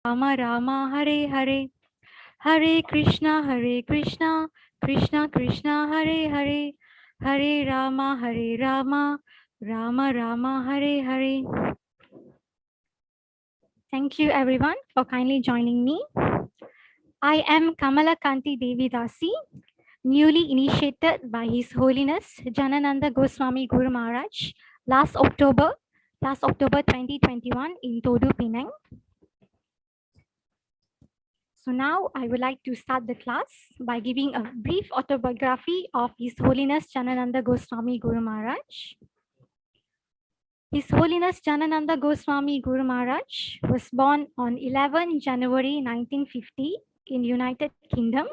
Rama Rama Hare Hare Hare Krishna Krishna Krishna Hare Hare Hare Rama Rama Rama Hare Hare. Thank you everyone for kindly joining me. I am Kamala Kanti Devi Dasi, newly initiated by His Holiness Janananda Gosvami Guru Maharaj last October 2021 in Todu, Penang. So now I would like to start the class by giving a brief autobiography of His Holiness Janananda Goswami Guru Maharaj. His Holiness Janananda Goswami Guru Maharaj was born on 11 January 1950 in United Kingdom.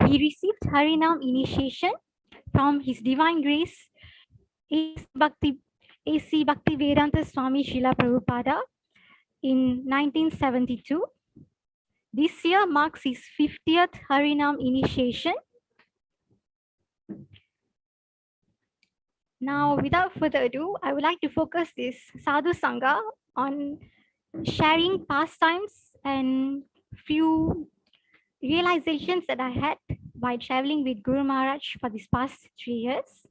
He received Harinam initiation from His Divine Grace A.C. Bhaktivedanta Swami Srila Prabhupada in 1972. This year marks his 50th Harinam initiation. Now, without further ado, I would like to focus this Sadhu Sangha on sharing pastimes and few realizations that I had by traveling with Guru Maharaj for these past 3 years.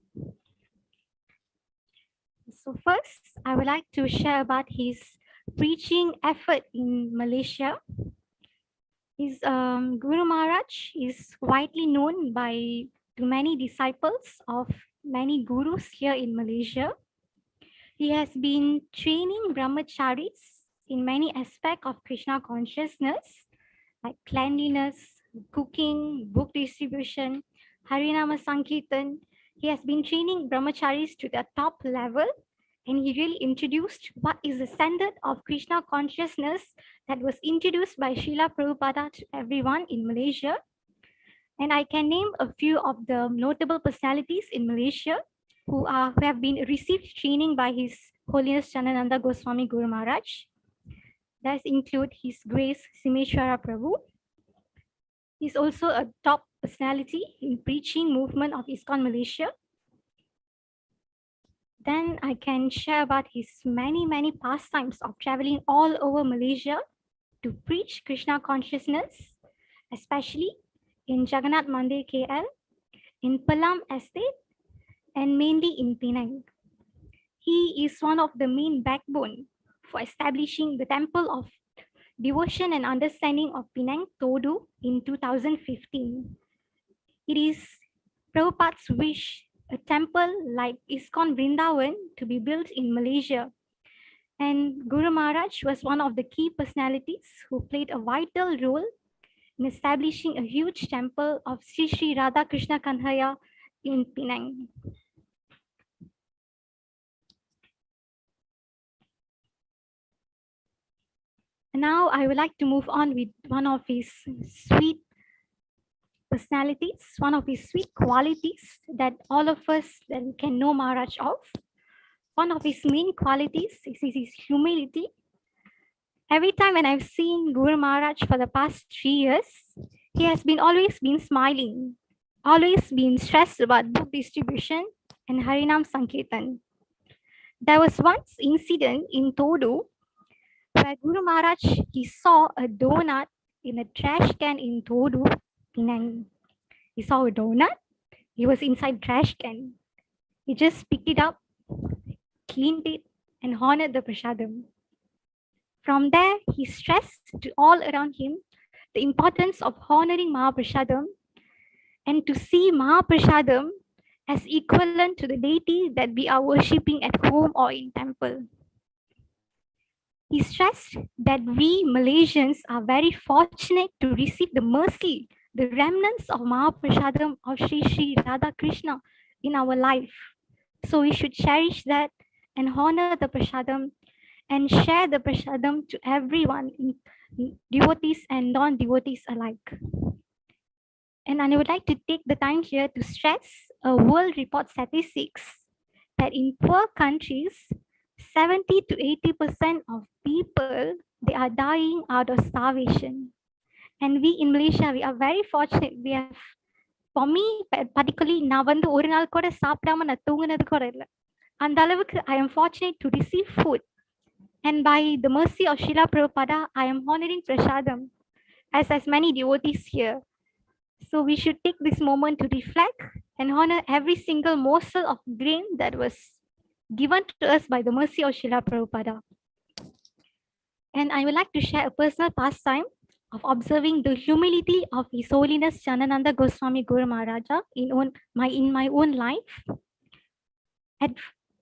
So first, I would like to share about his preaching effort in Malaysia. His Guru Maharaj is widely known to many disciples of many gurus here in Malaysia. He has been training brahmacharis in many aspects of Krishna consciousness, like cleanliness, cooking, book distribution, Harinama Sankirtan. He has been training brahmacharis to the top level, and he really introduced what is the standard of Krishna consciousness that was introduced by Srila Prabhupada to everyone in Malaysia. And I can name a few of the notable personalities in Malaysia who have been received training by His Holiness Janananda Goswami Guru Maharaj. That include His Grace Simeshwara Prabhu. He's also a top personality in preaching movement of ISKCON Malaysia. Then I can share about his many pastimes of traveling all over Malaysia to preach Krishna consciousness, especially in Jagannath Mandir KL, in Palam Estate, and mainly in Penang. He is one of the main backbone for establishing the Temple of Devotion and Understanding of Penang, Todu, in 2015. It is Prabhupada's wish a temple like ISKCON Vrindavan to be built in Malaysia. And Guru Maharaj was one of the key personalities who played a vital role in establishing a huge temple of Sri Sri Radha Krishna Kanhaya in Penang. Now I would like to move on with one of his sweet personalities, one of his sweet qualities that all of us that we can know Maharaj of. One of his main qualities is his humility. Every time when I've seen Guru Maharaj for the past 3 years, he has always been smiling, always been stressed about book distribution and Harinam Sankirtan. There was once incident in Todu where Guru Maharaj, he saw a donut in a trash can in Todu, Penang. He saw a donut, he was inside trash can. He just picked it up, cleaned it, and honored the prasadam. From there, he stressed to all around him the importance of honoring Mahaprasadam and to see Mahaprasadam as equivalent to the deity that we are worshipping at home or in temple. He stressed that we Malaysians are very fortunate to receive the mercy, the remnants of Mahaprasadam of Sri Sri Radha Krishna in our life. So we should cherish that and honor the prasadam and share the prasadam to everyone, devotees and non-devotees alike. And I would like to take the time here to stress a world report statistics that in poor countries, 70 to 80% of people, they are dying out of starvation. And we in Malaysia, we are very fortunate. We have, for me, particularly, நான் வந்து ஒரு நாள் கூட சாப்பிடாம நான் தூங்குனது கூட இல்லை. அந்த அளவுக்கு I am fortunate to receive food. And by the mercy of Srila Prabhupada, I am honoring Prasadam as many devotees here. So we should take this moment to reflect and honor every single morsel of grain that was given to us by the mercy of Srila Prabhupada. And I would like to share a personal pastime of observing the humility of His Holiness Janananda Gosvami Guru Maharaja in my own life.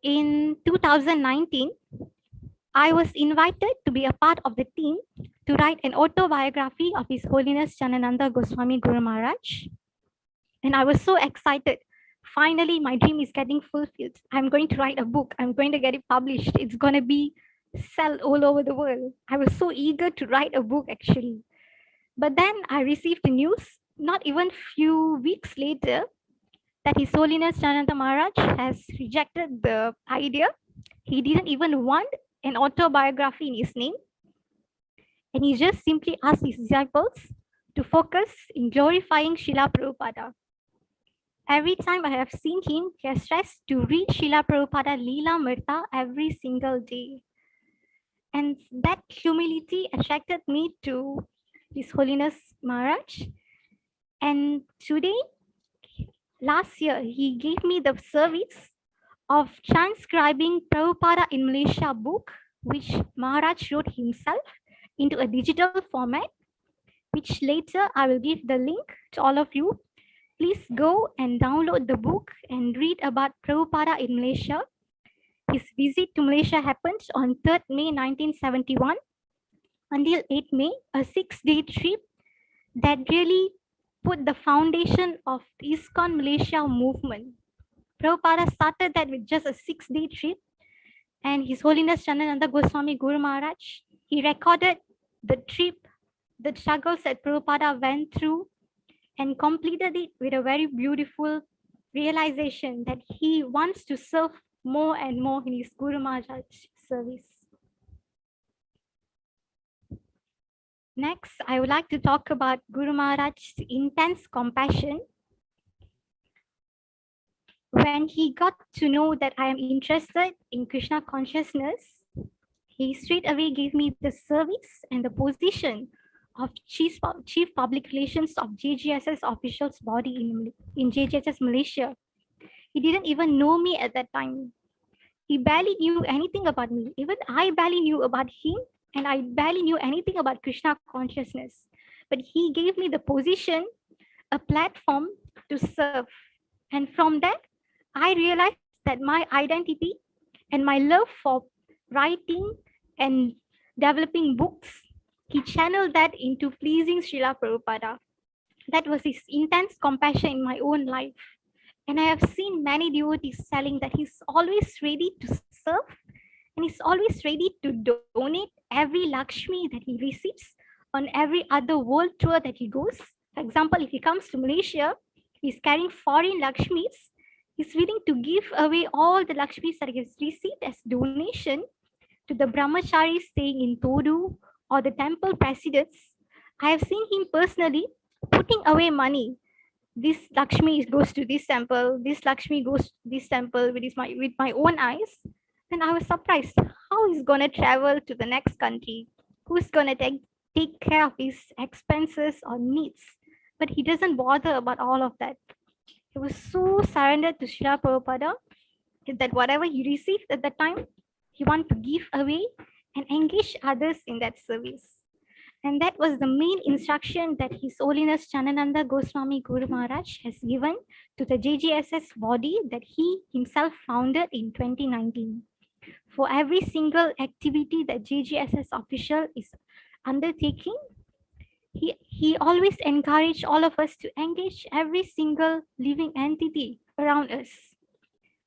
In 2019, I was invited to be a part of the team to write an autobiography of His Holiness Janananda Goswami Guru Maharaj. And I was so excited. Finally, my dream is getting fulfilled. I'm going to write a book. I'm going to get it published. It's going to be sold all over the world. I was so eager to write a book actually. But then I received the news, not even few weeks later, that His Holiness Janananda Maharaj has rejected the idea. He didn't even want an autobiography in his name. And he just simply asked his disciples to focus in glorifying Srila Prabhupada. Every time I have seen him, he has stressed to read Srila Prabhupada Leela Mrta every single day. And that humility attracted me to His Holiness Maharaj. And today, last year, he gave me the service of transcribing Prabhupada in Malaysia book, which Maharaj wrote himself into a digital format, which later I will give the link to all of you. Please go and download the book and read about Prabhupada in Malaysia. His visit to Malaysia happened on 3rd May 1971 until 8th May, a 6-day trip that really put the foundation of ISKCON Malaysia movement. Prabhupada started that with just a 6-day trip, and His Holiness Janananda Goswami Guru Maharaj, he recorded the trip, the struggles that Prabhupada went through, and completed it with a very beautiful realization that he wants to serve more and more in his Guru Maharaj service. Next, I would like to talk about Guru Maharaj's intense compassion. When he got to know that I am interested in Krishna consciousness, he straight away gave me the service and the position of Chief Public Relations of JGSS officials body in JGSS Malaysia. He didn't even know me at that time. He barely knew anything about me. Even I barely knew about him, and I barely knew anything about Krishna consciousness. But he gave me the position, a platform to serve. And from that, I realized that my identity and my love for writing and developing books, he channeled that into pleasing Srila Prabhupada. That was his intense compassion in my own life. And I have seen many devotees telling that he's always ready to serve and he's always ready to donate every Lakshmi that he receives on every other world tour that he goes. For example, if he comes to Malaysia, he's carrying foreign Lakshmis. He's willing to give away all the Lakshmis that he has received as donation to the brahmacharis staying in Todu or the temple presidents. I have seen him personally putting away money. This Lakshmi goes to this temple, this Lakshmi goes to this temple with my own eyes. And I was surprised how he's gonna travel to the next country, who's gonna take care of his expenses or needs. But he doesn't bother about all of that. He was so surrendered to Srila Prabhupada that whatever he received at that time, he wanted to give away and engage others in that service. And that was the main instruction that His Holiness Janananda Goswami Guru Maharaj has given to the JGSS body that he himself founded in 2019. For every single activity that JGSS official is undertaking, he always encouraged all of us to engage every single living entity around us,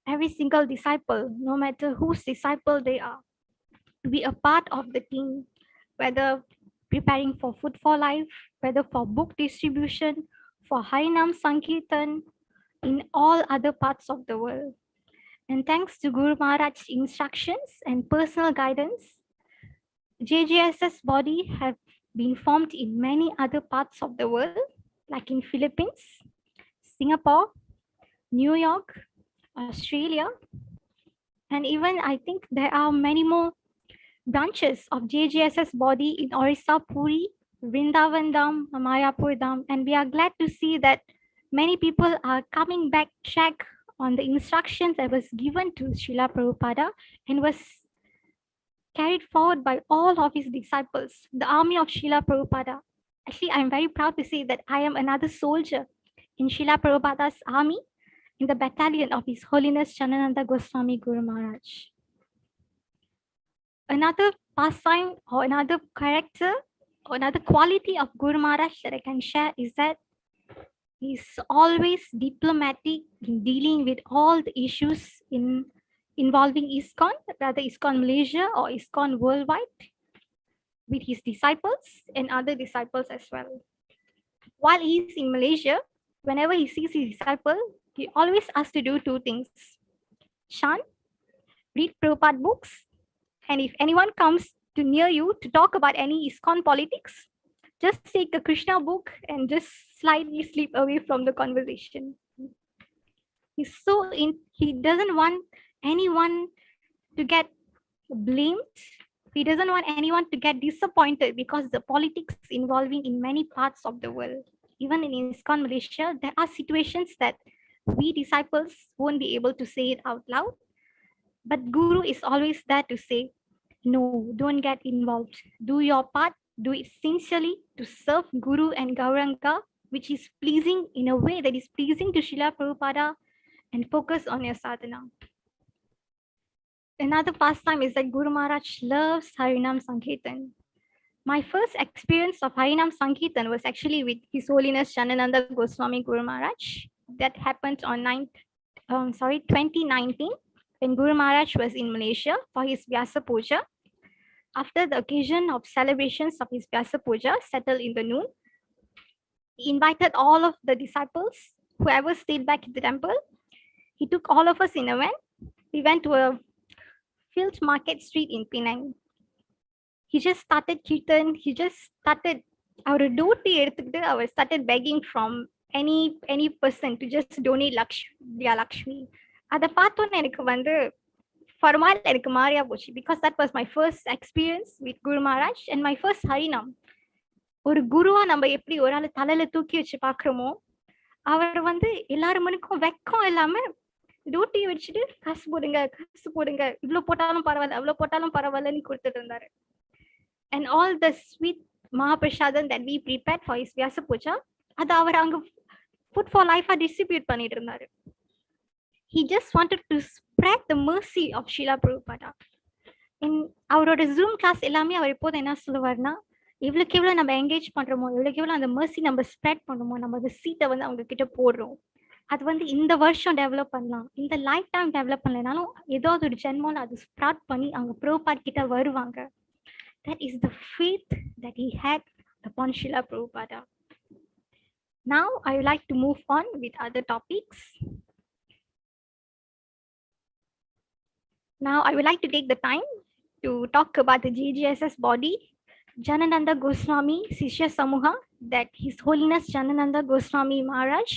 every single disciple, no matter whose disciple they are, to be a part of the team, whether preparing for Food for Life, whether for book distribution, for Harinam Sankirtan, in all other parts of the world. And thanks to Guru Maharaj's instructions and personal guidance, JJSS body have been formed in many other parts of the world, like in Philippines, Singapore, New York, Australia, and even I think there are many more branches of JJSS body in Orissa, Puri, Vrindavan Dham, Mayapur Dham, and we are glad to see that many people are coming back track on the instructions that was given to Srila Prabhupada and was carried forward by all of his disciples, the army of Srila Prabhupada. Actually, I'm very proud to say that I am another soldier in Srila Prabhupada's army in the battalion of His Holiness Janananda Gosvami Guru Maharaj. Another pastime or another character or another quality of Guru Maharaj that I can share is that he's always diplomatic in dealing with all the issues involving ISKCON, rather ISKCON Malaysia or ISKCON worldwide, with his disciples and other disciples as well. While he's in Malaysia, whenever he sees his disciple, he always asks to do two things: chant, read Prabhupada books, and if anyone comes to near you to talk about any ISKCON politics, just take the Krishna book and just slightly slip away from the conversation. He doesn't want anyone to get blamed. He doesn't want anyone to get disappointed because the politics involving in many parts of the world. Even in ISKCON Malaysia, there are situations that we disciples won't be able to say it out loud. But Guru is always there to say, no, don't get involved. Do your part, do it sincerely to serve Guru and Gauranga, which is pleasing in a way that is pleasing to Srila Prabhupada, and focus on your sadhana. Another pastime is that Guru Maharaj loves Harinam Sankirtan. My first experience of Harinam Sankirtan was actually with His Holiness Janananda Goswami Guru Maharaj. That happened on 2019, when Guru Maharaj was in Malaysia for his Vyasa Puja. After the occasion of celebrations of his Vyasa Puja settled in the noon, he invited all of the disciples, whoever stayed back at the temple. He took all of us in a van. We went to a field market street in Penang. He just started kirtan. He just started our duty. I started begging from any person to just donate Lakshmi. Ada paatone enakku vandu for a while enakku maariya pochi, because that was my first experience with Guru Maharaj and my first Harinam. ஒரு குருவா நம்ம எப்படி ஒரு ஆளு தலையில தூக்கி வச்சு பாக்குறோமோ, அவர் வந்து எல்லாரும் மனுக்கும் வெக்கம் இல்லாம டியூட்டி வச்சுட்டு காசு போடுங்க, இவ்வளவு போட்டாலும் பரவாயில்ல, அவ்வளவு போட்டாலும் பரவாயில்லன்னு கொடுத்துட்டு இருந்தாரு. And all the sweet Mahaprasadam that we prepared for his Vyasa Puja, அது அவர் அங்க food for life distribute பண்ணிட்டு இருந்தாரு. He just wanted to spread the mercy of Srila Prabhupada. In அவரோட Zoom class எல்லாமே அவர் இப்போது என்ன சொல்லுவார்னா, எவ்வளவுக்கு எவ்வளவு நம்ம என்கேஜ் பண்றோமோ, எவ்வளவுக்கு எவ்வளவு அந்த mercy நம்ம ஸ்ப்ரெட் பண்ணுமோ, நம்ம அந்த சீட்டை வந்து அவங்க கிட்ட போடுறோம். அது வந்து இந்த வருஷம் டெவலப் பண்ணலாம், இந்த லைஃப் டைம் டெவலப் பண்ணலனாலும் ஏதாவது ஒரு ஜென்மோல அது ஸ்ப்ராட் பண்ணி அவங்க Prabhupada கிட்ட வருவாங்க. That is the faith that he had upon Srila Prabhupada. Now I would like to move on with other topics. Now I would like to take the time to talk about the JGSS body, Janananda Goswami Sishya Samuha, that His Holiness Janananda Goswami Maharaj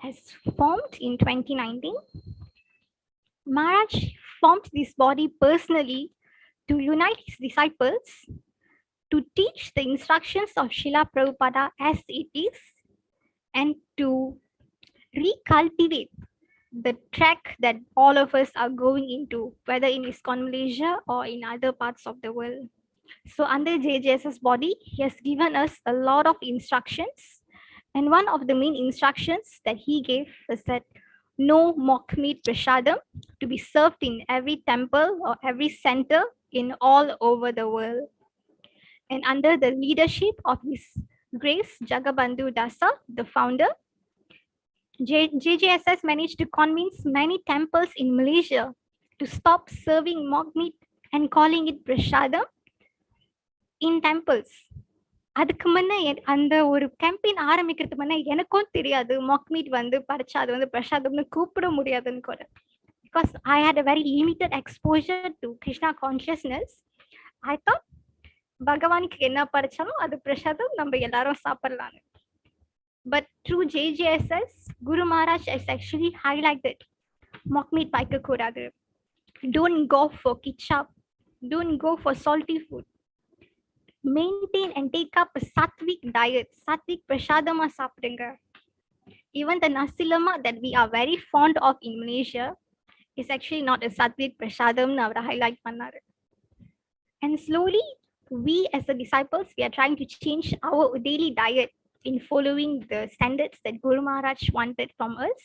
has formed in 2019. Maharaj formed this body personally to unite his disciples, to teach the instructions of Srila Prabhupada as it is, and to recultivate the track that all of us are going into, whether in ISKCON Malaysia or in other parts of the world. So under JJS's body, he has given us a lot of instructions. And one of the main instructions that he gave is that no mock meat prasadam to be served in every temple or every center in all over the world. And under the leadership of His Grace Jagabandhu Dasa, the founder, JJSS managed to convince many temples in Malaysia to stop serving mock meat and calling it prasadam in temples. அதுக்கு முன்ன அந்த ஒரு campaign ஆரம்பிக்கிறதுக்கு முன்ன எனக்கும் தெரியாது Mach meet வந்து படைச்சா அது வந்து பிரசாதம்னு கூப்பிட முடியாதுன்னு கூட. Because I had a very limited exposure to Krishna consciousness, I thought பகவானுக்கு என்ன படைச்சாலும் அது பிரசாதம், நம்ம எல்லாரும் சாப்பிடலாம். But through JJSS, Guru Maharaj has actually highlighted mock meat paika kodadu. Don't go for ketchup. Don't go for salty food. Maintain and take up a sattvic diet. Sattvic prashadama சாப்பிடுங்க. Even the nasi lemak that we are very fond of in Malaysia is actually not a sattvic prasadam our highlight பண்ணாரு. And slowly, we as the disciples, we are trying to change our daily diet in following the standards that Guru Maharaj wanted from us.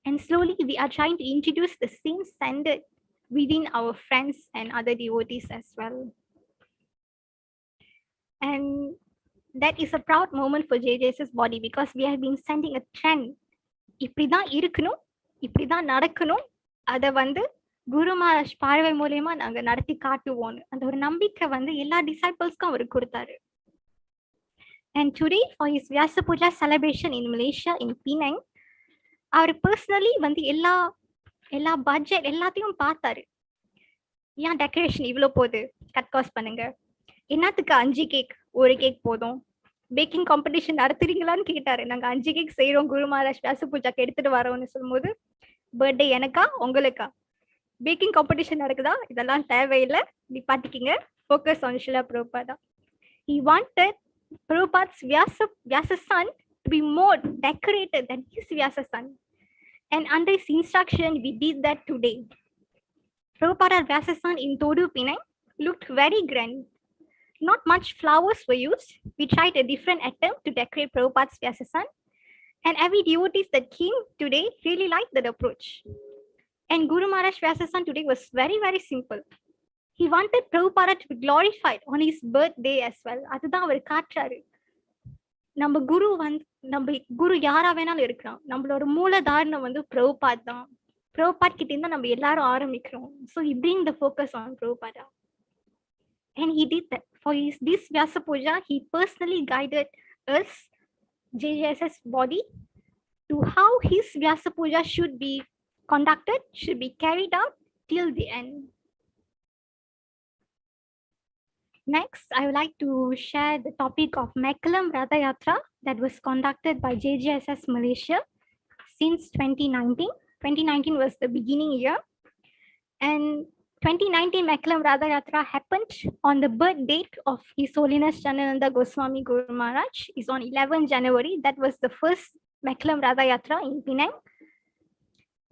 And slowly, we are trying to introduce the same standard within our friends and other devotees as well. And that is a proud moment for JJS's body because we have been sending a trend. இப்படிதான் இருக்கணும், இப்படிதான் நடக்கணும், அதை வந்து குரு மகாராஜ் பார்வை மூலயமா நாங்க நடத்தி காட்டுவோம். அந்த ஒரு நம்பிக்கை வந்து எல்லா டிசைபிள்ஸ்க்கும் அவர் கொடுத்தாரு. And today for his Vyasa Puja celebration in Malaysia in Penang, அவர் பர்சனலி வந்து எல்லா பட்ஜெட் எல்லாத்தையும் பார்த்தாரு. ஏன் டெக்கரேஷன் இவ்வளோ போகுது, கட் காஸ்ட் பண்ணுங்க. என்னத்துக்கு 5 கேக், ஒரு கேக் போதும். பேக்கிங் காம்படிஷன் நடத்துறீங்களான்னு கேட்டாரு. நாங்க 5 கேக் செய்யறோம் குரு மகாராஜ் வியாச பூஜாக்கு எடுத்துட்டு வரோம்னு சொல்லும்போது, பர்த்டே எனக்கா உங்களுக்கா, பேக்கிங் காம்படிஷன் நடக்குதா, இதெல்லாம் தேவையில்லை, நிப்பாட்டிக்கிங்க, focus on Srila Prabhupada. He wanted Prabhupada's Vyasa son to be more decorated than his Vyasa son. And under his instruction, we did that today. Prabhupada's Vyasa son in Todu, Penang looked very grand. Not much flowers were used. We tried a different attempt to decorate Prabhupada's Vyasa son. And every devotees that came today really liked that approach. And Guru Maharaj Vyasa son today was very, very simple. He wanted Prabhupada to be glorified on his birthday as well. அதுதான் அவர் காட்டுறாரு. நம்ம குரு யாரா வேணாலும் இருக்கலாம். நம்மளோட மூலதாரணம் வந்து பிரபுபாத் தான். பிரபுபாத் கிட்ட இருந்தா நம்ம எல்லாரும் ஆரம்பிக்கிறோம். So he bring the focus on Prabhupada. And he did that. For this Vyasa Puja, he personally guided us, JJS's body, to how his Vyasa Puja should be conducted, should be carried out till the end. Next, I would like to share the topic of Mekkalam Ratha Yatra that was conducted by JJSS Malaysia since 2019. 2019 was the beginning year. And 2019 Mekkalam Ratha Yatra happened on the birth date of His Holiness Janananda Gosvami Guru Maharaj. Is on 11 January. That was the first Mekkalam Ratha Yatra in Penang.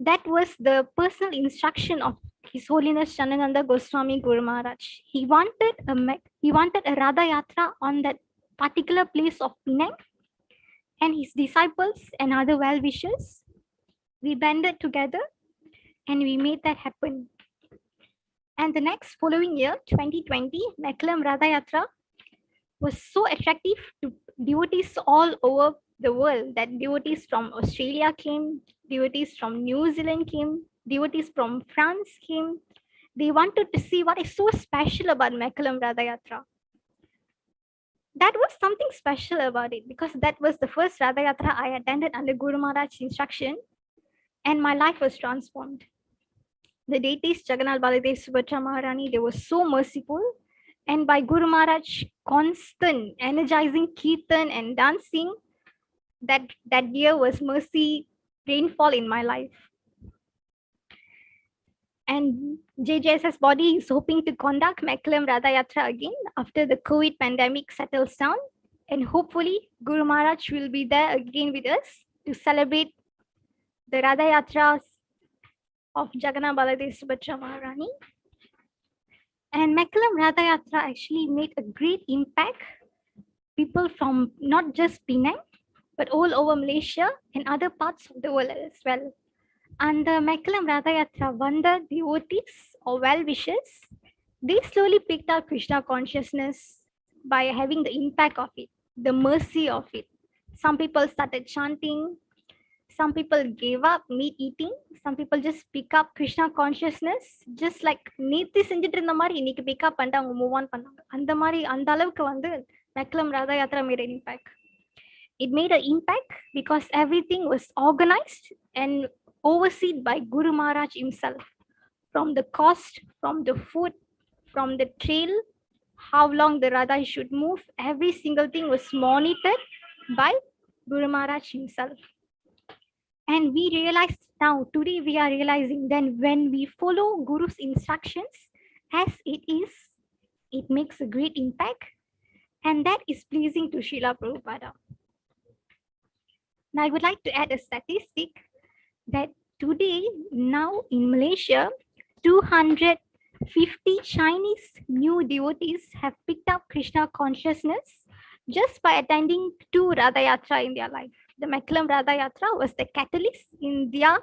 That was the personal instruction of His Holiness Janananda Goswami Guru Maharaj. He wanted a Radha Yatra on that particular place of Penang, and his disciples and other well-wishers, we banded together and we made that happen. And the next following year, 2020, Mekkalam Radha Yatra was so attractive to devotees all over the world that devotees from Australia came, devotees from New Zealand came, devotees from France came. They wanted to see what is so special about Mekkalam Radha Yatra. That was something special about it because that was the first Radha Yatra I attended under Guru Maharaj's instruction, and my life was transformed. The deities Jagannath Baladev Subhadra Maharani, they were so merciful, and by Guru Maharaj constant energizing kirtan and dancing, that year was mercy rainfall in my life. And JJSS body is hoping to conduct Mekkalam Radha Yatra again after the COVID pandemic settles down, and hopefully Guru Maharaj will be there again with us to celebrate the Radha Yatras of Jagannath Baladev Subhadra Maharani. And Mekkalam Radha Yatra actually made a great impact. People from not just Penang, but all over Malaysia and other parts of the world as well. And the Mekkalam Radha Yatra wonder devotees or well-wishers, they slowly picked up Krishna consciousness by having the impact of it, the mercy of it. Some people started chanting, some people gave up meat eating, some people just pick up Krishna consciousness, just like நேத்து செஞ்சிட்டு இருந்த மாதிரி இன்னைக்கு pick up பண்ணிட்டு அவங்க move on பண்ணாங்க. அந்த அளவுக்கு வந்து Mekkalam Radha Yatra made an impact. It made an impact because everything was organized and overseen by Guru Maharaj himself. From the cost, from the food, from the trail, how long the Radha should move, every single thing was monitored by Guru Maharaj himself. And we realized now, today we are realizing then when we follow Guru's instructions As it makes a great impact, and that is pleasing to Srila Prabhupada. Now, I would like to add a statistic that today, now in Malaysia, 250 Chinese new devotees have picked up Krishna consciousness just by attending 2 Radha Yatra in their life. The Meklam Radha Yatra was the catalyst in their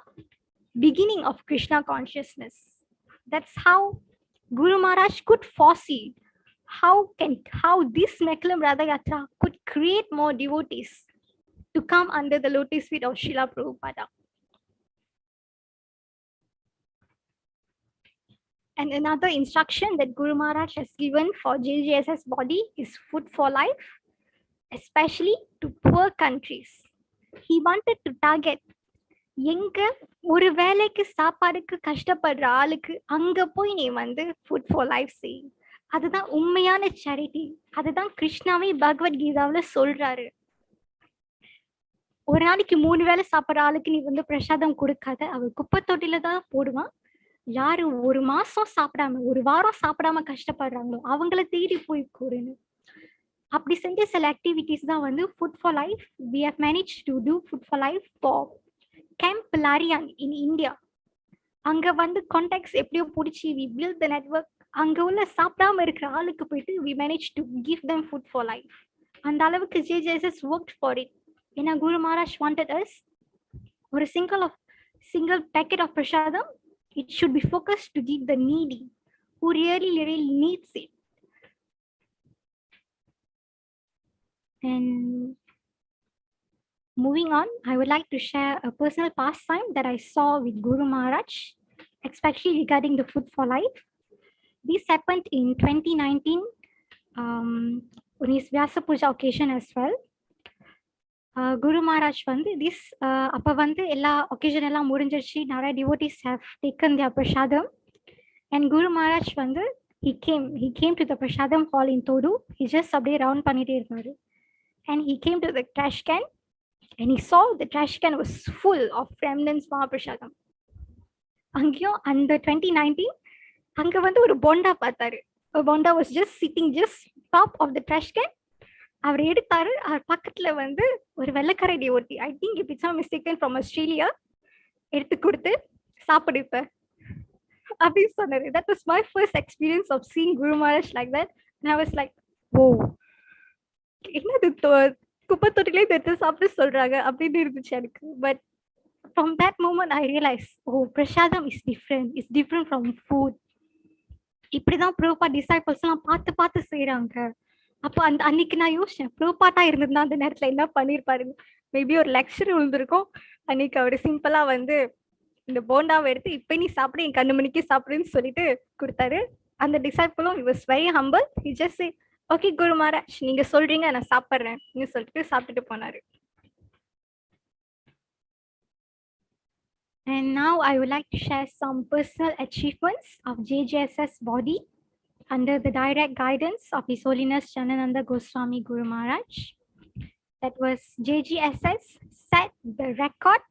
beginning of Krishna consciousness. That's how Guru Maharaj could foresee how this Meklam Radha Yatra could create more devotees to come under the lotus feet of Srila Prabhupada. And another instruction that Guru Maharaj has given for JJSS body is food for life, especially to poor countries. He wanted to target எங்க ஒரு வேலைக்கு சாப்பாடுக்கு கஷ்டப்படுற ஆளுக்கு அங்க போய் நீ வந்து ஃபுட் ஃபார் லைஃப் செய். அதுதான் உண்மையான சேரிட்டி. அதுதான் கிருஷ்ணாவே பகவத்கீதாவுல சொல்றாரு. ஒரு நாளைக்கு 3 வேளை சாப்பிட்ற ஆளுக்கு நீ வந்து பிரசாதம் கொடுக்காத, அவர் குப்பை தொட்டில தான் போடுவான். யாரு 1 மாசம் சாப்பிடாம 1 வாரம் சாப்பிடாம கஷ்டப்படுறாங்களோ அவங்கள தேடி போய் கூறுன்னு. அப்படி செஞ்ச சில ஆக்டிவிட்டிஸ் தான் வந்து food for life. We have manage to do food for life for camp லாரியான் இன் இந்தியா. அங்க வந்து கான்டாக்ட்ஸ் எப்படியோ பிடிச்சி வி பில்ட் த நெட்வொர்க். அங்க உள்ள சாப்பிடாம இருக்கிற ஆளுக்கு போயிட்டு we manage to give them food for life. அந்த அளவுக்கு JJSS ஒர்க் ஃபார் இட். ஏன்னா குரு மகாராஜ் வாண்டட் அஸ் ஒரு single packet of prasadam, it should be focused to give the needy who really needs it. And moving on, I would like to share a personal pastime that I saw with Guru Maharaj, especially regarding the food for life. This happened in 2019 on his Vyasa Puja occasion as well. Guru Maharaj வந்து அப்போ வந்து எல்லா occasion எல்லாம் முடிஞ்சிருச்சு. நிறைய devotees have taken their prasadam, and Guru Maharaj வந்து he came to the prasadam hall in Todu. He just அப்படியே round பண்ணிட்டே இருந்தாரு. And he came to the trash can and he saw the trash can was full of remnants Mahaprasadam. அங்கேயும் அந்த 2019 அங்க வந்து ஒரு போண்டா பார்த்தாரு. A bonda was just sitting just top of the trash can. அவர் எடுத்தாரு. அவர் பக்கத்துல வந்து ஒரு வெள்ளக்கார devotee, I think it it's mistaken from Australia, எடுத்து கொடுத்து சாப்பிடுப்ப அப்படின்னு சொன்னாரு. That was my first experience of seeing Guru Maharaj like that. And I was like, whoa, என்னது குப்பை தொட்டிலே எடுத்து சாப்பிட்டு சொல்றாங்க அப்படின்னு இருந்துச்சு எனக்கு. But from that moment I realized, oh, prasadam is different. It's different from food. இப்படிதான் ப்ரோபா டிசைபிள்ஸ் எல்லாம் பார்த்து செய்யறாங்க. அப்போ அன்னைக்கு நான் யோசிச்சேன், ப்ரோபாட்டா இருந்ததுன்னா அந்த நேரத்துல என்ன பண்ணிருப்பாரு. மேபி ஒரு லெக்சர் விழுந்திருக்கும். அன்னைக்கு அவரு சிம்பிளா வந்து இந்த போண்டாவை எடுத்து இப்ப நீ சாப்பிடு, என் கண்ணு மணிக்கு சாப்பிடுன்னு சொல்லிட்டு கொடுத்தாரு. அந்த டிசைபிளும் he was very humble. He just said, okay Guru Maharaj, நீங்க சொல்றீங்க நான் சாப்பிடுறேன் சொல்லிட்டு சாப்பிட்டுட்டு போனாரு. And now I would like to share some personal achievements of JJSS body under the direct guidance of His Holiness Janananda Gosvami Guru Maharaj. That was JGSS set the record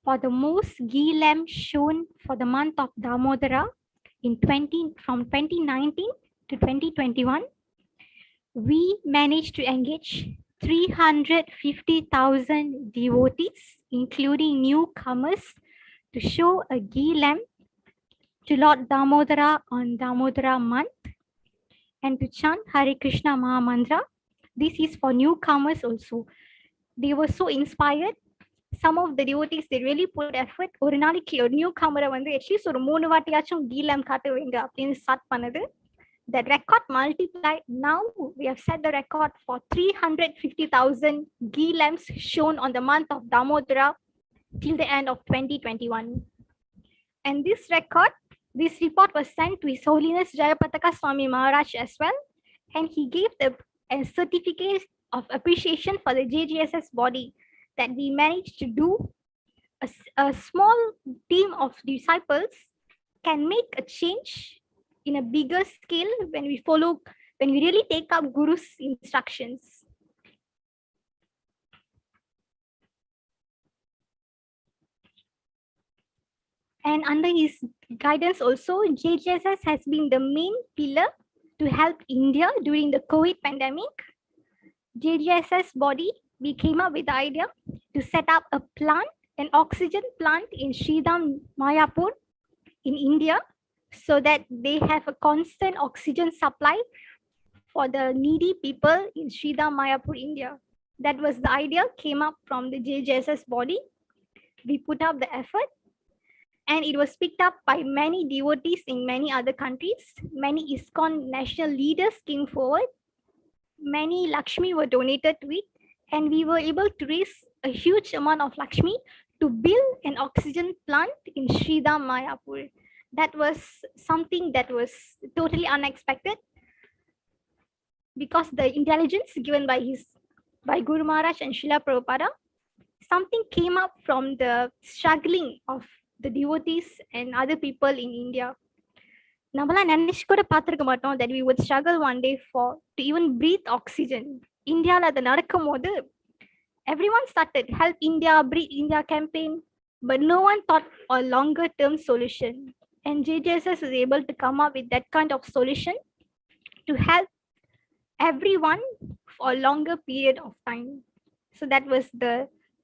for the most ghee lamp shown for the month of Damodara from 2019 to 2021. We managed to engage 350,000 devotees, including newcomers, to show a ghee lamp to Lord Damodara on Damodara month and to chant Hare Krishna Maha Mantra. This is for newcomers also. They were so inspired. Some of the devotees, they really put effort. ஒரு நாளைக்கு ஒரு newcomer வந்து at least ஒரு 3 வாட்டியாச்சும் ghee lamp காட்டுவீங்க அப்படின்னு start பண்ணது. The record multiplied. Now we have set the record for 350,000 ghee lamps shown on the month of Damodara till the end of 2021. And this report was sent to His Holiness Jayapataka Swami Maharaj as well, and he gave a certificate of appreciation for the JGSS body that we managed to do. A small team of disciples can make a change in a bigger scale when we really take up Guru's instructions. And under his guidance also, JJSS has been the main pillar to help India during the COVID pandemic. JJSS body, we came up with the idea to set up a plant, an oxygen plant in Sridham Mayapur in India, so that they have a constant oxygen supply for the needy people in Sridham Mayapur, India. That was the idea, came up from the JJSS body. We put up the effort, and it was picked up by many devotees in many other countries. Many ISKCON national leaders came forward. Many Lakshmi were donated to it, and we were able to raise a huge amount of Lakshmi to build an oxygen plant in Sridham Mayapur. That was something that was totally unexpected, because the intelligence given by Guru Maharaj and Srila Prabhupada, something came up from the struggling of the devotees and other people in India. நம்மளாம் நினைச்சு கூட பார்த்துருக்க மாட்டோம் that we would struggle one day for to even breathe oxygen. இந்தியாவில் அது நடக்கும் போது everyone started help India, breathe India campaign, but no one thought a longer term solution. And JJSS is able to come up with that kind of solution to help everyone for a longer period of time. So that was the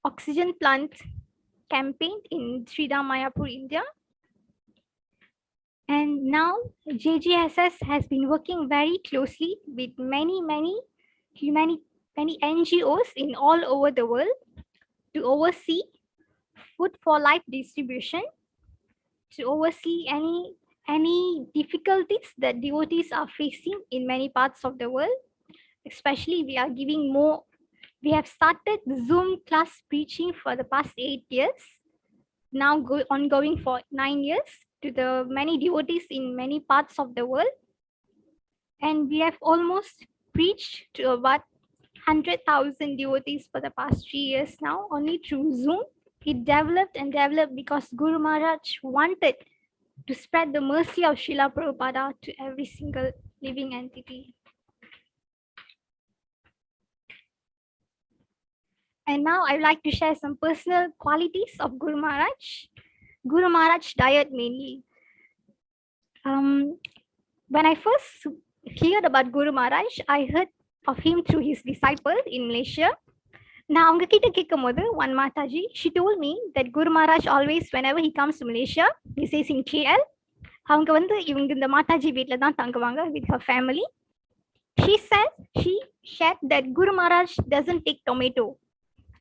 oxygen plant campaign in Sridham Mayapur, India. And now JJSS has been working very closely with many NGOs in all over the world to oversee food for life distribution, to oversee any difficulties that devotees are facing in many parts of the world. Especially we are giving more. We have started Zoom class preaching for the past 8 years, now ongoing for 9 years, to the many devotees in many parts of the world. And we have almost preached to about 100,000 devotees for the past 3 years now, only through Zoom. It developed and developed because Guru Maharaj wanted to spread the mercy of Srila Prabhupada to every single living entity. And now I would like to share some personal qualities of Guru Maharaj. Guru Maharaj diet mainly. When I first heard about Guru Maharaj, I heard of him through his disciple in Malaysia. நான் அவங்க கிட்ட கேட்கும் போது one Mataji, she told me that Guru Maharaj always, whenever he comes to Malaysia, he stays in KL. அவங்க வந்து இவங்க இந்த மாதாஜி வீட்டில் தான் தங்குவாங்க with her family. She shared that Guru Maharaj doesn't take tomato.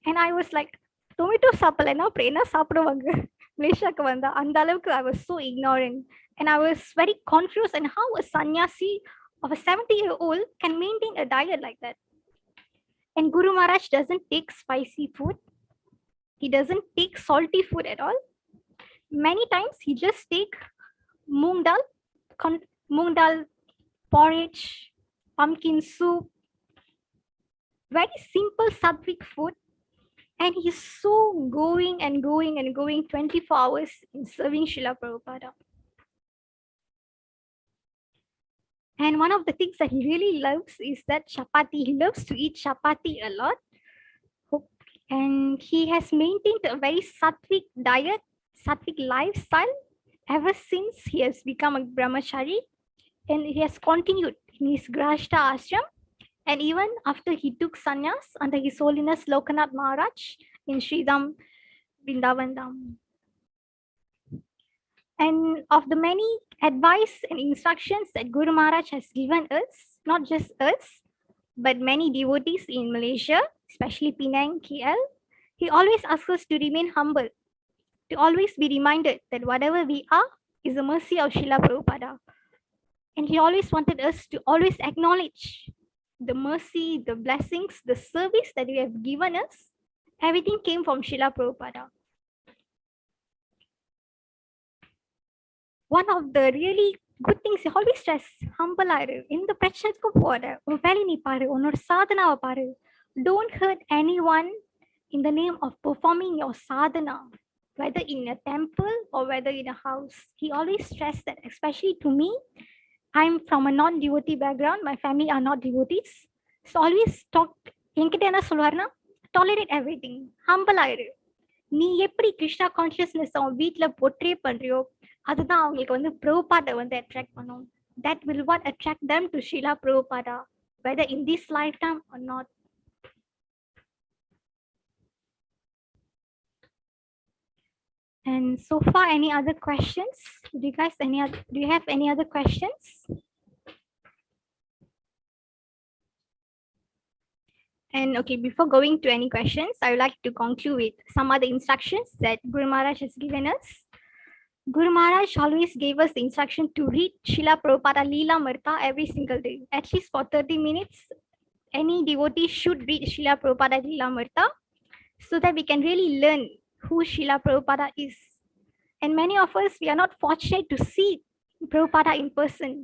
And I was like, tomato சாப்பிடலைன்னா அப்புறம் என்ன சாப்பிடுவாங்க மலேசியாவுக்கு வந்தா? அந்த அளவுக்கு I was so ignorant, and I was very confused and how a sannyasi of a 70-year-old can maintain a diet like that. And Guru Maharaj doesn't take spicy food. He doesn't take salty food at all. Many times he just take moong dal porridge, pumpkin soup, very simple sattvic food. And he's so going 24 hours in serving Srila Prabhupada. And one of the things that he really loves is that chapati. He loves to eat chapati a lot. And he has maintained a very sattvic diet, sattvic lifestyle ever since he has become a brahmachari. And he has continued in his Grahastha ashram. And even after he took sannyas under His Holiness Lokanath Maharaj in Sridham, Vrindavan Dham. And of the many advice and instructions that Guru Maharaj has given us, not just us, but many devotees in Malaysia, especially Penang, KL, he always asks us to remain humble, to always be reminded that whatever we are is the mercy of Srila Prabhupada. And he always wanted us to always acknowledge the mercy, the blessings, the service that you have given us. Everything came from Srila Prabhupada. One of the really good things, he always stress, humble ஆயிரு, எந்த பிரச்சனைக்கும் போற, உன் வேலை நீ பாரு, உன்னோட சாதனாவை பாரு. Don't hurt anyone in the name of performing your sadhana, whether in a temple or whether in a house. He always stressed that, especially to me. I'm from a non-devotee background. My family are not devotees. So always talk, என்கிட்ட என்ன சொல்வாருன்னா, tolerate everything, humble ஆயிரு. நீ எப்படி Krishna consciousness அவன் வீட்டில் பொட்ரே பண்றியோ அதுதான் அவங்களுக்கு வந்து பிரபுபாதை வந்து அட்ராக்ட் பண்ணும். That will what attract them to Srila Prabhupada, whether in this lifetime or not. And so far, any other questions? Do you guys do you have any other questions? And okay, before going to any questions, I would like to conclude with some other instructions that Guru Maharaj has given us. Guru Maharaj always gave us the instruction to read Srila Prabhupada Leela Marta every single day. At least for 30 minutes, any devotee should read Srila Prabhupada Leela Marta so that we can really learn who Srila Prabhupada is. And many of us, we are not fortunate to see Prabhupada in person.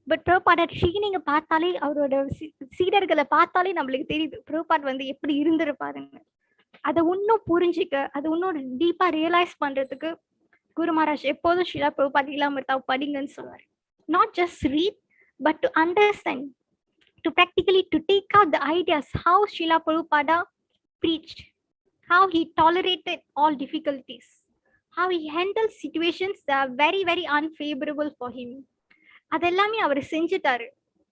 But Prabhupada ட்ரீனிங்கை பார்த்தாலே அவரோட சீடர்களை பார்த்தாலே நம்மளுக்கு தெரியுது பிரபுபாட் வந்து எப்படி இருந்திருப்பாருங்க. அதை இன்னும் புரிஞ்சிக்க, அதை இன்னும் டீப்பா ரியலைஸ் பண்றதுக்கு குரு மகாராஜ் எப்போதும் ஷீலா பிரபுபாட் லீலாமிர்தாவை படிங்கன்னு சொல்லுவார். Not just read but to understand, to practically to take out the ideas how Srila Prabhupada preached, how he tolerated all difficulties, how he handled situations that are very very unfavorable for him. அதெல்லாமே அவர் செஞ்சுட்டாரு,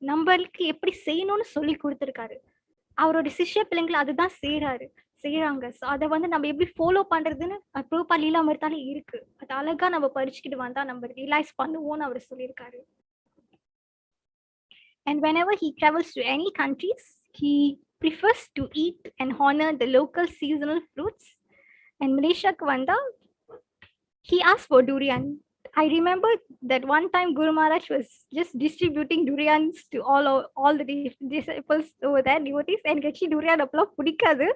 நம்மளுக்கு எப்படி செய்யணும்னு சொல்லி கொடுத்துருக்காரு. அவரோட சிஷ்ய பிள்ளைங்களை அதுதான் செய்யறாங்க. ஸோ அதை வந்து நம்ம எப்படி ஃபாலோ பண்றதுன்னு பிரபுபாட் லீலாமிர்தாலே இருக்கு. அது அழகா நம்ம படிச்சுக்கிட்டு வந்தா நம்ம ரியலைஸ் பண்ணுவோம்னு அவர் சொல்லியிருக்காரு. And whenever he travels to any countries, he prefers to eat and honor the local seasonal fruits. And Malaysiaக்கு வந்தா he asked for durian. I remember that one time Guru Maharaj was just distributing durians to all the disciples over there, devotees. And actually durian அப்பெல்லாம் பிடிக்காது,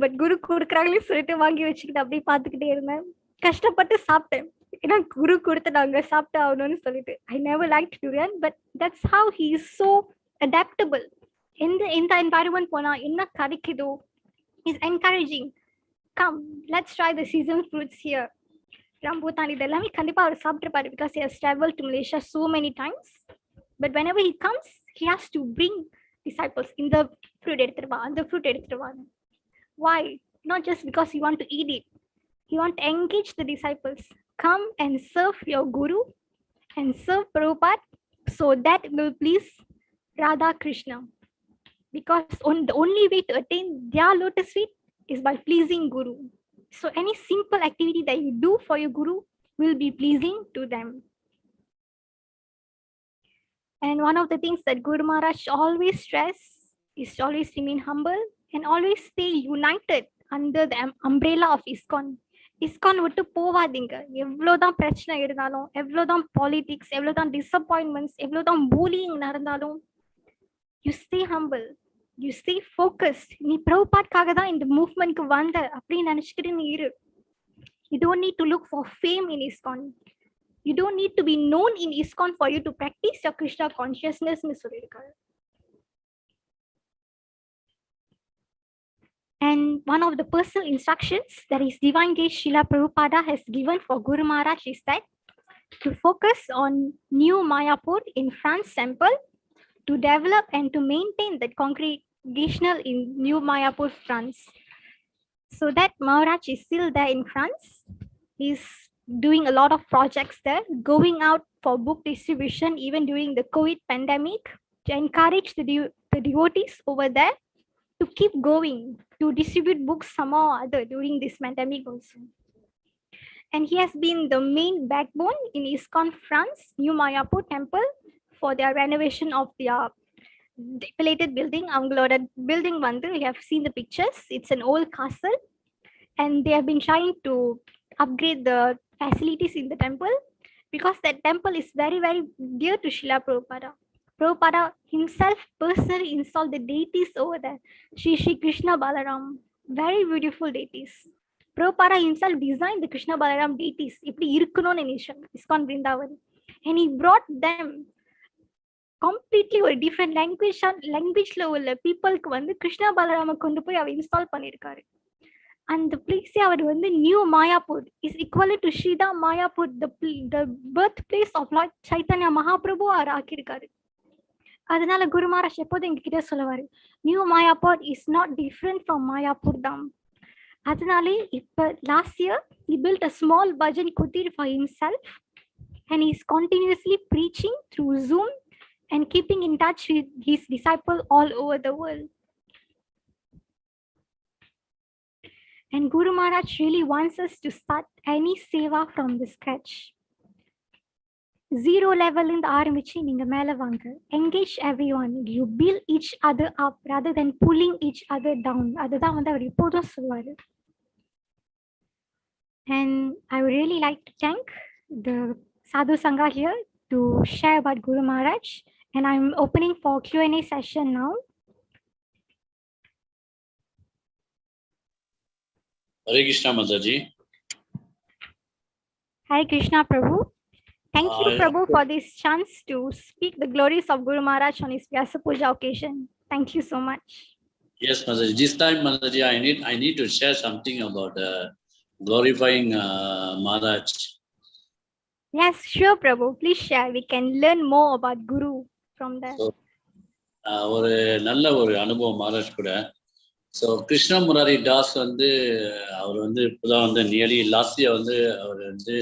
but குரு கொடுக்குறாங்களே சொல்லிட்டு வாங்கி வச்சுக்கிட்டு அப்படியே பார்த்துக்கிட்டே இருந்தேன். கஷ்டப்பட்டு சாப்பிட்டேன், ஏன்னா குரு கொடுத்துட்டாங்க சாப்பிட்டு ஆகணும்னு சொல்லிட்டு. I never liked durian, but that's how he is so adaptable. எந்த என்வாயர்மெண்ட் போனா என்ன கிடைக்குதோ is encouraging. Come, let's try the seasonal fruits here. Rambutan இதெல்லாமே கண்டிப்பா அவர் சாப்பிட்டுருப்பாரு, because he has traveled to Malaysia so many times. But whenever he comes, he has to bring disciples. இந்த fruit எடுத்துட்டு வா, அந்த fruit எடுத்துட்டு வா. Why? Not just because he want to eat it. He want to engage the disciples. Come and serve your Guru and serve Prabhupada, so that will please Radha Krishna. Because the only way to attain their lotus feet is by pleasing Guru. So any simple activity that you do for your Guru will be pleasing to them. And one of the things that Guru Maharaj always stress is to always remain humble and always stay united under the umbrella of ISKCON. ISKCON விட்டு போவாதீங்க. எவ்வளோதான் பிரச்சனை இருந்தாலும், எவ்வளோதான் politics, எவ்வளோதான் disappointments, எவ்வளோதான் bullying நடந்தாலும், you stay humble, you stay focused. நீ பிரபுபாட்காக தான் இந்த மூவ்மெண்ட்க்கு வந்த அப்படின்னு நினைச்சுக்கிட்டு நீ இரு. You don't need to look for fame in ISKCON. You don't need to be known in ISKCON for you to practice your Krishna consciousness னு சொல்லியிருக்காரு. And one of the personal instructions that His Divine Grace Srila Prabhupada has given for Guru Maharaj is that to focus on New Mayapur in France temple, to develop and to maintain that congregational in New Mayapur, France. So that Maharaj is still there in France. He's doing a lot of projects there, going out for book distribution even during the COVID pandemic, to encourage the devotees over there to keep going, to distribute books somehow or other during this pandemic also. And he has been the main backbone in ISKCON France, New Mayapur temple, for their renovation of their dilapidated building. Avangaloda building vandu, we have seen the pictures. It's an old castle, and they have been trying to upgrade the facilities in the temple, because that temple is very very dear to Srila Prabhupada. Prabhupada himself personally installed the deities over there. Shri Krishna Balaram, very beautiful deities. Prabhupada himself designed the Krishna Balaram deities இப்படி இருக்கணும்னு நினைச்சாங்க ISKCON Vrindavan, and he brought them completely ஒரு different லாங்குவேஜ்ல உள்ள பீப்புளுக்கு வந்து கிருஷ்ணா பலராம கொண்டு போய் அவர் இன்ஸ்டால் பண்ணியிருக்காரு. அந்த பிளேஸே அவர் வந்து new Mayapur is equal to Sritha Mayapur, the birthplace of Lord Chaitanya Mahaprabhu அவர் ஆக்கியிருக்காரு. அதனால குரு மகாராஜ் எப்போதும் எங்ககிட்ட சொல்லுவாரு, new Mayapur is not different from Mayapur தாம். அதனாலே இப்ப last year he built a small bhajan kutir for himself and he's continuously preaching through Zoom and keeping in touch with his disciples all over the world. And Guru Maharaj really wants us to start any seva from the scratch. Zero level in the ஆரம்பிச்சு நீங்க மேல வாங்க. Engage everyone. You build each other up rather than pulling each other down. அதுதான் வந்து அவர் எப்போதும் சொல்வாரு. And I would really like to thank the Sadhu Sangha here to share about Guru Maharaj. And I'm opening for Q&A session now. Hare Krishna Mataji. Hare Krishna Prabhu. Thank you Prabhu for this chance to speak the glories of Guru Maharaj on his Vyasa Puja occasion. Thank you so much. Yes Mataji, this time Mataji I need to share something about glorifying Maharaj. Yes, sure Prabhu. Please share. We can learn more about Guru from there. So, ஒரு நல்ல ஒரு அனுபவம் மகாராஜ் கூட. So Krishna Murari Das வந்து அவர் வந்து இப்போதான் வந்து nearly last year வந்து அவர் வந்து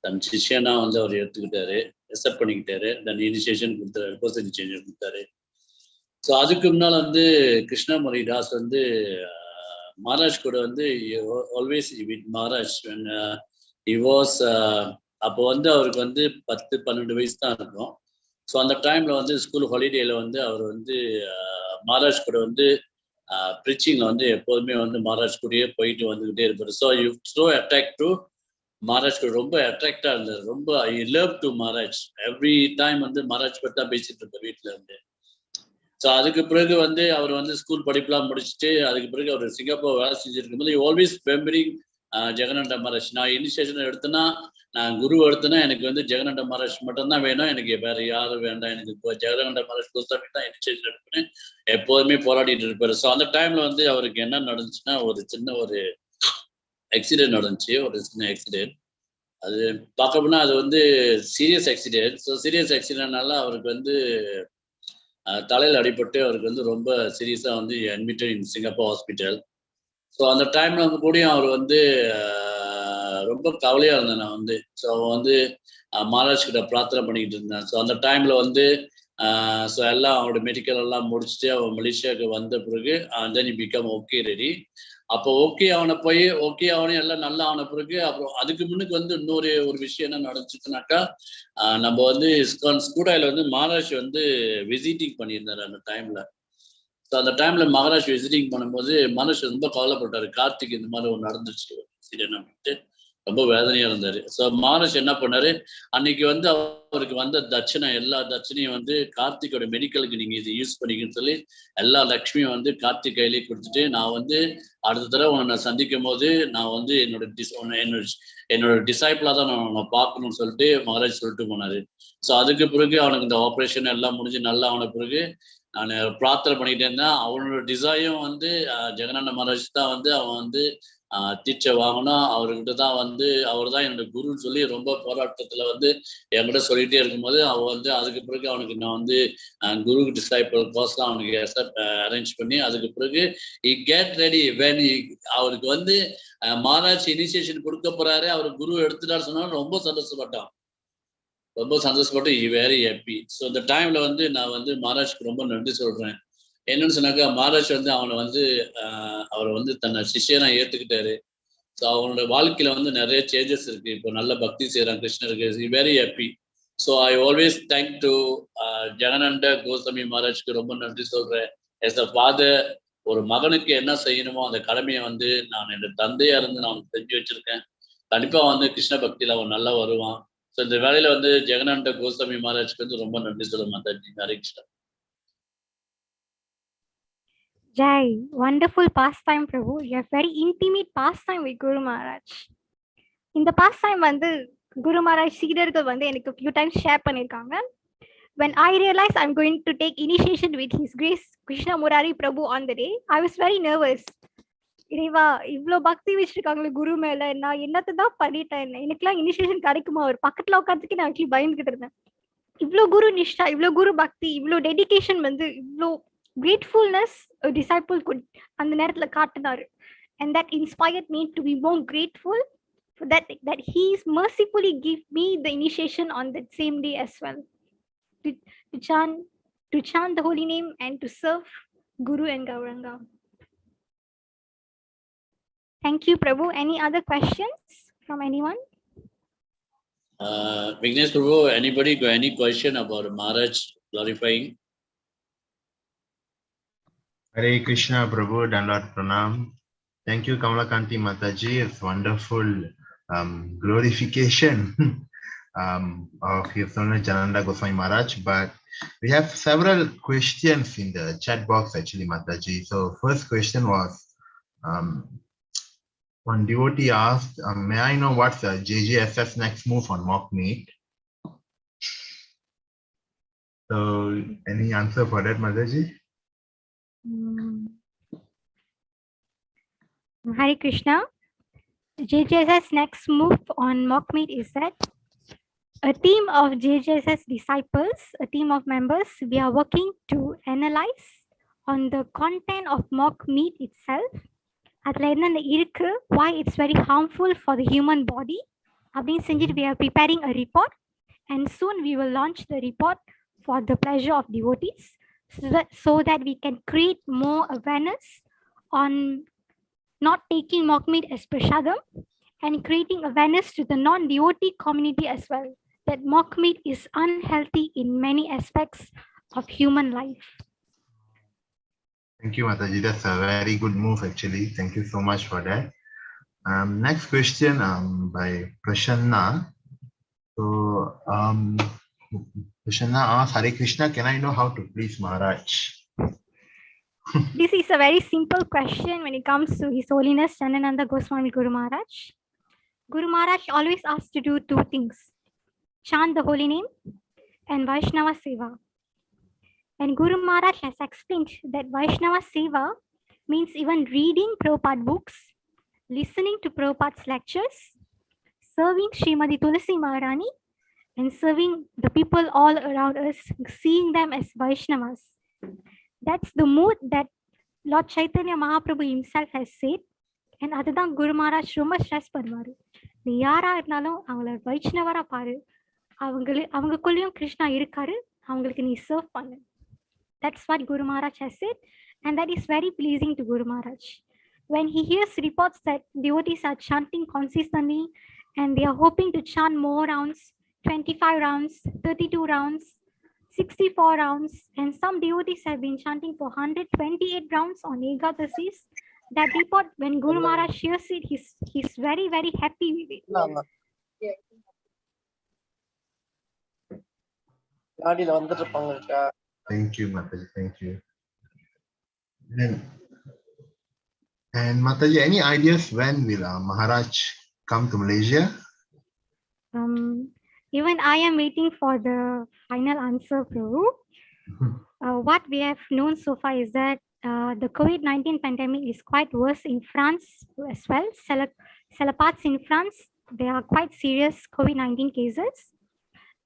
தன் சிஷியனா வந்து அவர் எடுத்துக்கிட்டாரு, அக்செப்ட் பண்ணிக்கிட்டாரு, தென் இனிஷியேஷன் கொடுத்தாரு, கோர்ஸ் இனிஷியேஷன் கொடுத்தாரு. ஸோ அதுக்கு முன்னால் வந்து கிருஷ்ண முராரி தாஸ் வந்து மகாராஜ் கூட வந்து always with Maharaj he was அப்போ வந்து அவருக்கு வந்து 10-12 வயசு தான் இருக்கும். ஸோ அந்த டைம்ல வந்து ஸ்கூல் ஹாலிடேல வந்து அவர் வந்து மகாராஜ் கூட வந்து ப்ரீச்சிங்ல வந்து எப்போதுமே வந்து மகாராஜ் கூடயே போயிட்டு வந்துகிட்டே இருப்பாரு. So you so attract to Maharaj கூட ரொம்ப அட்ராக்டா இருந்தார். ரொம்ப I love to Maharaj. Every time வந்து மகாராஜ் பற்றி தான் பேசிட்டு இருப்பார் வீட்டுல இருந்து. ஸோ அதுக்கு பிறகு வந்து அவர் வந்து ஸ்கூல் படிப்புலாம் முடிச்சுட்டு அதுக்கு பிறகு அவர் சிங்கப்பூர் வேலை செஞ்சிருக்கும் போது ஆல்வேஸ் மெமரிங் ஜெகநாண்ட மகாராஜ். நான் இனிஷியேஷன் எடுத்தேன்னா, நான் குரு எடுத்தேன்னா எனக்கு வந்து ஜெகநாண்ட மகாராஜ் மட்டும்தான் வேணும், எனக்கு வேற யாரும் வேண்டாம், எனக்கு ஜெகநாண்ட மகாராஜ் கோஸ்வாமி தான் இனிஷியேஷன் எடுப்பேன் எப்போதுமே போராடிட்டு இருப்பாரு. ஸோ அந்த டைம்ல வந்து அவருக்கு என்ன நடந்துச்சுன்னா, ஒரு சின்ன ஒரு ஆக்சிடென்ட் நடந்துச்சு, ஒரு சின்ன ஆக்சிடென்ட். அது பார்க்க போனா அது வந்து சீரியஸ் ஆக்சிடென்ட். ஸோ சீரியஸ் ஆக்சிடென்ட்னால அவருக்கு வந்து தலையில் அடிபட்டு அவருக்கு வந்து ரொம்ப சீரியஸா வந்து admitted in Singapore hospital. So அந்த டைம்ல வந்து கூடயும் அவர் வந்து ரொம்ப கவலையா இருந்தேன் நான் வந்து. ஸோ வந்து மகாராஜ் கிட்ட பிரார்த்தனை பண்ணிக்கிட்டு இருந்தேன். ஸோ அந்த டைம்ல வந்து ஸோ எல்லாம் அவரோட மெடிக்கல் எல்லாம் முடிச்சுட்டு அவன் மலேசியாவுக்கு வந்த பிறகு தென் பிகம் ஓகே ரெடி. அப்போ ஓகே அவனை எல்லாம் நல்லா ஆன பிறகு அப்புறம் அதுக்கு முன்னுக்கு வந்து இன்னொரு ஒரு விஷயம் என்ன நடந்துச்சுன்னாக்கா, நம்ம வந்து ஸ்கூடாயில வந்து மகாராஜ் வந்து விசிட்டிங் பண்ணியிருந்தாரு அந்த டைம்ல. ஸோ அந்த டைம்ல மகாராஜ் விசிட்டிங் பண்ணும்போது மகாராஜ் ரொம்ப கவலைப்பட்டாரு. கார்த்திக் இந்த மாதிரி ஒன்று நடந்துச்சு ஆக்சிடென்ட் அப்படின்ட்டு ரொம்ப வேதனையா இருந்தாரு. ஸோ மகாராஜ் என்ன பண்ணாரு, அன்னைக்கு வந்து அவருக்கு வந்த தட்சணை எல்லா தட்சணையும் வந்து கார்த்திகோட மெடிக்கலுக்கு நீங்க இதை யூஸ் பண்ணிக்கன்னு சொல்லி எல்லா லட்சுமியும் வந்து கார்த்திக் கையிலேயே கொடுத்துட்டு, நான் வந்து அடுத்த தடவை உன்னை நான் சந்திக்கும் போது நான் வந்து என்னோட டிசைபிளா தான் நான் உன்னை பார்க்கணும்னு சொல்லிட்டு மகாராஜ் சொல்லிட்டு போனாரு. ஸோ அதுக்கு பிறகு அவனுக்கு இந்த ஆப்ரேஷன் எல்லாம் முடிஞ்சு நல்லா ஆன பிறகு நான் பிரார்த்தனை பண்ணிக்கிட்டே இருந்தேன். அவனோட டிசையும் வந்து ஜெகநாண்ட மகாராஜ் தான் வந்து அவன் வந்து டீச்சை வாங்கணும், அவர்கிட்ட தான் வந்து அவர் தான் என்னோட குருன்னு சொல்லி ரொம்ப போராட்டத்துல வந்து என்கிட்ட சொல்லிட்டே இருக்கும்போது அவன் வந்து அதுக்கு பிறகு அவனுக்கு நான் வந்து குரு டிசைபிள் கோர்ஸ்லாம் அவனுக்கு அரேஞ்ச் பண்ணி அதுக்கு பிறகு கெட் ரெடி வென் அவருக்கு வந்து மகாராஜ் இனிஷியேஷன் கொடுக்க போறாரு, அவர் குரு எடுத்துட்டாரு சொன்னாலும் ரொம்ப சந்தோஷப்பட்டு வெரி ஹாப்பி. ஸோ இந்த டைம்ல வந்து நான் வந்து மகாராஜ்க்கு ரொம்ப நன்றி சொல்றேன். என்னன்னு சொன்னாக்கா, மகாராஜ் வந்து அவரை வந்து தன்னை சிஷியனா ஏத்துக்கிட்டாரு. ஸோ அவனோட வாழ்க்கையில வந்து நிறைய சேஞ்சஸ் இருக்கு. இப்போ நல்ல பக்தி செய்யறான் கிருஷ்ணருக்கு. Very happy. So I always thank to Janananda Goswami மகாராஜ்க்கு ரொம்ப நன்றி சொல்றேன். எஸ் அ ஃபாதர், ஒரு மகனுக்கு என்ன செய்யணுமோ அந்த கடமையை வந்து நான் என்னோட தந்தையா இருந்து நான் செஞ்சு வச்சிருக்கேன். கண்டிப்பா வந்து கிருஷ்ண பக்தியில அவன் நல்லா வருவான். ஸோ இந்த வேலையில வந்து ஜெகநாண்ட கோஸ்வாமி மகாராஜ்க்கு வந்து ரொம்ப நன்றி சொல்ல மாட்டாஜி. Hare Krishna. Jai, wonderful pastime Prabhu. You have very intimate pastime with Guru Maharaj. இந்த pastime வந்து Guru Maharaj சீடர்கள் வந்து எனக்கு few times share பண்ணிருக்காங்க. When I realized I'm going to take initiation with His Grace Krishna Murari Prabhu on the day, I was very nervous. இறைவா, இவ்வளோ பக்தி வச்சிருக்காங்களே குரு மேல, நான் என்னத்தான் பண்ணிட்டேன், எனக்குலாம் இனிஷியேஷன் கிடைக்குமா, ஒரு பக்கத்துல உட்காந்துக்கு நான் ஆக்சுவலி பயந்துகிட்டு இருந்தேன். இவ்வளோ குரு நிஷ்டா, இவ்வளோ குரு பக்தி, இவ்வளோ டெடிகேஷன் வந்து இவ்வளோ கிரேட்ஃபுல்னஸ் டிசைபிள் அந்த நேரத்துல காட்டினாரு. And that inspired me to be more grateful for that he mercifully give me the initiation on that same day as well, to, to chant to chant the holy name and to serve Guru and Gauranga. Thank you, Prabhu. Any other questions from anyone? Vignesh Prabhu, anybody got any question about Maharaj glorifying? Hare Krishna Prabhu, Dandavad Pranam. Thank you, Kamala Kanti Mataji. It's wonderful glorification of His Holiness Janananda Gosvami Maharaj. But we have several questions in the chat box actually, Mataji. So first question was, one devotee asked, may I know what's the JJSS next move on mock meat? So any answer for that, Mataji? Hare Krishna. JJS's next move on mock meat is that a team of JJS's disciples, a team of members, we are working to analyze on the content of mock meat itself. Why it's very harmful for the human body. We are preparing a report, and soon we will launch the report for the pleasure of devotees, so that we can create more awareness on not taking mock meat as prasadam, and creating awareness to the non-devotee community as well, that mock meat is unhealthy in many aspects of human life. Thank you, Mataji. That's a very good move, actually. Thank you so much for that. Next question by Prasanna. So, Prasanna asks, Hare Krishna, can I know how to please Maharaj? This is a very simple question when it comes to His Holiness Janananda Goswami Guru Maharaj. Guru Maharaj always asks to do two things: chant the holy name and Vaishnava Seva. And Guru Maharaj has explained that Vaishnava Seva means even reading Prabhupada books, listening to Prabhupada's lectures, serving Srimati Tulasi Maharani, and serving the people all around us, seeing them as Vaishnavas. That's the mood that Lord Chaitanya Mahaprabhu himself has said, and அதுதான் குரு மகாராஜ் ரொம்ப stress பண்ணுவாரு. நீ யாரா இருந்தாலும் அவங்கள வைஷ்ணவரா பாரு, அவங்களுக்குள்ளேயும் கிருஷ்ணா இருக்காரு, அவங்களுக்கு நீ சர்வ் பண்ணு. That's what Guru Maharaj has said, and that is very pleasing to Guru Maharaj. When he hears reports that devotees are chanting consistently and they are hoping to chant more rounds, 25 rounds, 32 rounds, 64 rounds, and some devotees have been chanting for 128 rounds on Ekadasis, that report, when Guru Maharaj hears it, he's very, very happy with it. Thank you, Mataji. Thank you. And Mataji, any ideas when will Maharaj come to Malaysia? Even I am waiting for the final answer, Prabhu. What we have known so far is that the COVID-19 pandemic is quite worse in France as well. Some parts in France, there are quite serious COVID-19 cases.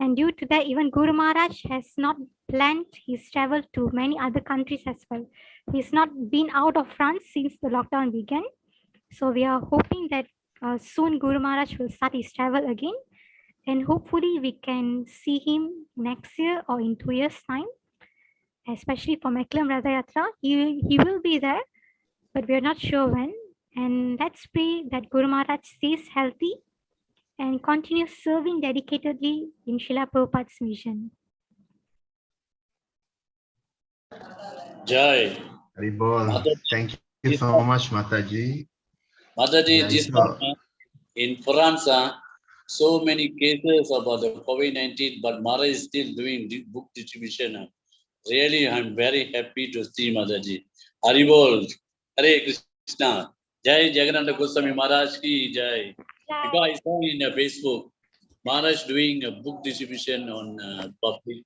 And due to that, even Guru Maharaj has not planned his travel to many other countries as well. He's not been out of France since the lockdown began. So we are hoping that soon Guru Maharaj will start his travel again. And hopefully we can see him next year or in 2 years' time, especially for Meklam Radha Yatra. He will be there, but we are not sure when. And let's pray that Guru Maharaj stays healthy and continues serving dedicatedly in Srila Prabhupada's vision. Jai. Haribol. Thank you so much, Mataji. Mataji, in France, so many cases about the COVID-19, but Maharaj is still doing book distribution. Really, I'm very happy to see Mataji. Haribol. Hare Krishna. Jai Janananda Goswami Maharaj ki Jai. Because I saw in Facebook, Maharaj doing a book distribution on public.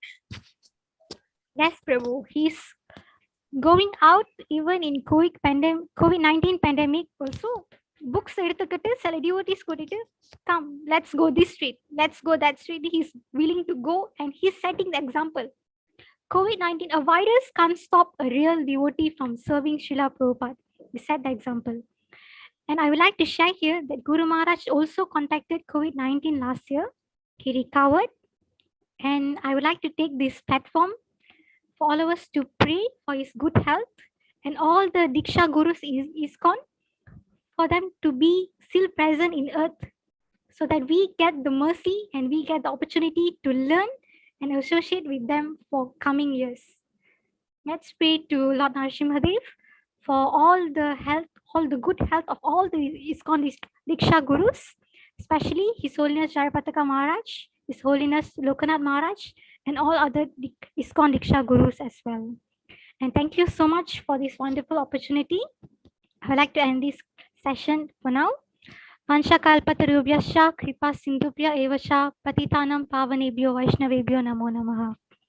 Yes, Prabhu. He's going out even in COVID-19 pandemic also. Books எடுத்துக்கிட்டு சில devotees கூட்டிட்டு, come, let's go this street, let's go that street. He's willing to go and he's setting the example. COVID-19, a virus can't stop a real devotee from serving Srila Prabhupada. He set the example. And I would like to share here that Guru Maharaj also contacted COVID-19 last year. He recovered. And I would like to take this platform for all of us to pray for his good health and all the Diksha Gurus in ISKCON, for them to be still present in earth, so that we get the mercy and we get the opportunity to learn and associate with them for coming years. Let's pray to Lord Narasimhadev for all the health, all the good health of all the ISKCON Diksha Gurus, especially His Holiness Jayapataka Maharaj, His Holiness Lokanath Maharaj, and all other ISKCON Diksha Gurus as well. And thank you so much for this wonderful opportunity. I would like to end this session for now. Vansha kalpatarubhyascha kripa sindhubhya evascha patitanam pavanebhyo vaishnavebhyo namo namaha.